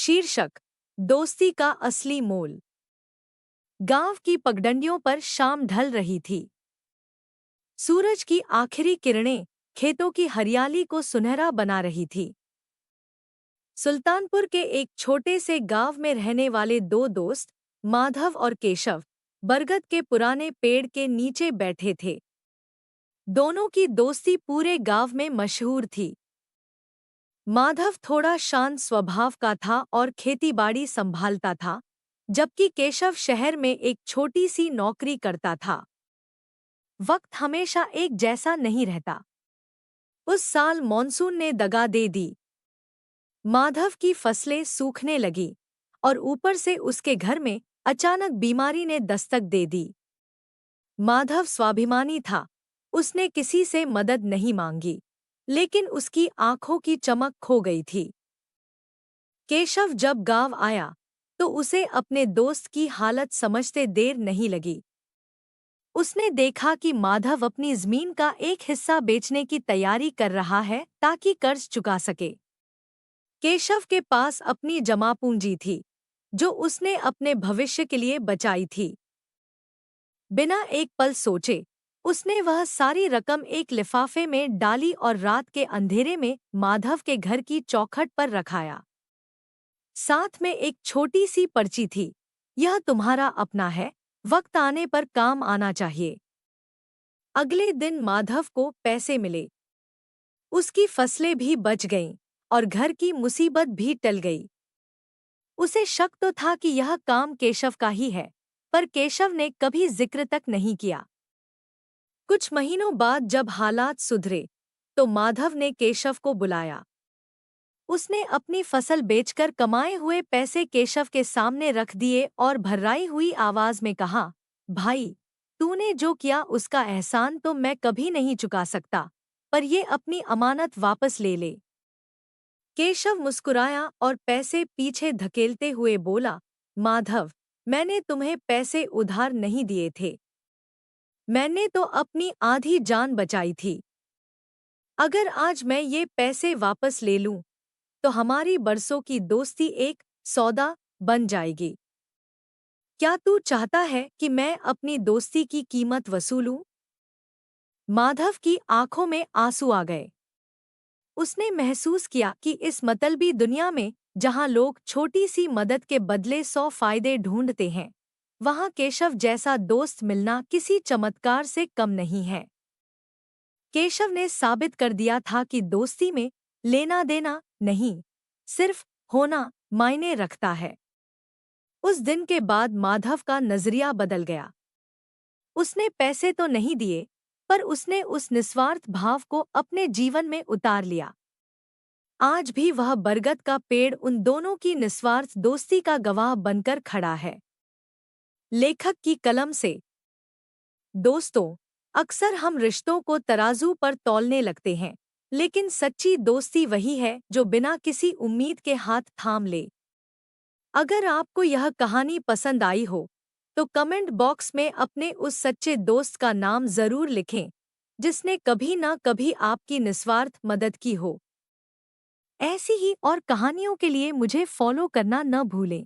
शीर्षक दोस्ती का असली मोल। गांव की पगडंडियों पर शाम ढल रही थी। सूरज की आखिरी किरणें खेतों की हरियाली को सुनहरा बना रही थी। सुल्तानपुर के एक छोटे से गांव में रहने वाले दो दोस्त माधव और केशव बरगद के पुराने पेड़ के नीचे बैठे थे। दोनों की दोस्ती पूरे गांव में मशहूर थी। माधव थोड़ा शांत स्वभाव का था और खेतीबाड़ी संभालता था, जबकि केशव शहर में एक छोटी सी नौकरी करता था। वक्त हमेशा एक जैसा नहीं रहता। उस साल मॉनसून ने दगा दे दी। माधव की फसलें सूखने लगी और ऊपर से उसके घर में अचानक बीमारी ने दस्तक दे दी। माधव स्वाभिमानी था, उसने किसी से मदद नहीं मांगी, लेकिन उसकी आंखों की चमक खो गई थी। केशव जब गांव आया तो उसे अपने दोस्त की हालत समझते देर नहीं लगी। उसने देखा कि माधव अपनी जमीन का एक हिस्सा बेचने की तैयारी कर रहा है ताकि कर्ज चुका सके। केशव के पास अपनी जमा पूंजी थी, जो उसने अपने भविष्य के लिए बचाई थी। बिना एक पल सोचे उसने वह सारी रकम एक लिफाफे में डाली और रात के अंधेरे में माधव के घर की चौखट पर रखाया। साथ में एक छोटी सी पर्ची थी, यह तुम्हारा अपना है, वक्त आने पर काम आना चाहिए। अगले दिन माधव को पैसे मिले। उसकी फसलें भी बच गईं और घर की मुसीबत भी टल गई। उसे शक तो था कि यह काम केशव का ही है, पर केशव ने कभी जिक्र तक नहीं किया। कुछ महीनों बाद जब हालात सुधरे तो माधव ने केशव को बुलाया। उसने अपनी फसल बेचकर कमाए हुए पैसे केशव के सामने रख दिए और भर्राई हुई आवाज में कहा, भाई, तूने जो किया उसका एहसान तो मैं कभी नहीं चुका सकता, पर ये अपनी अमानत वापस ले ले। केशव मुस्कुराया और पैसे पीछे धकेलते हुए बोला, माधव, मैंने तुम्हें पैसे उधार नहीं दिए थे। मैंने तो अपनी आधी जान बचाई थी। अगर आज मैं ये पैसे वापस ले लूं, तो हमारी बरसों की दोस्ती एक सौदा बन जाएगी। क्या तू चाहता है कि मैं अपनी दोस्ती की कीमत वसूलूं? माधव की आंखों में आंसू आ गए। उसने महसूस किया कि इस मतलबी दुनिया में, जहां लोग छोटी सी मदद के बदले 100 फायदे ढूंढते हैं, वहां केशव जैसा दोस्त मिलना किसी चमत्कार से कम नहीं है। केशव ने साबित कर दिया था कि दोस्ती में लेना देना नहीं, सिर्फ होना मायने रखता है। उस दिन के बाद माधव का नजरिया बदल गया। उसने पैसे तो नहीं दिए, पर उसने उस निस्वार्थ भाव को अपने जीवन में उतार लिया। आज भी वह बरगद का पेड़ उन दोनों की निस्वार्थ दोस्ती का गवाह बनकर खड़ा है। लेखक की कलम से। दोस्तों, अक्सर हम रिश्तों को तराजू पर तौलने लगते हैं, लेकिन सच्ची दोस्ती वही है जो बिना किसी उम्मीद के हाथ थाम ले। अगर आपको यह कहानी पसंद आई हो, तो कमेंट बॉक्स में अपने उस सच्चे दोस्त का नाम जरूर लिखें, जिसने कभी ना कभी आपकी निस्वार्थ मदद की हो। ऐसी ही और कहानियों के लिए मुझे फॉलो करना न भूलें।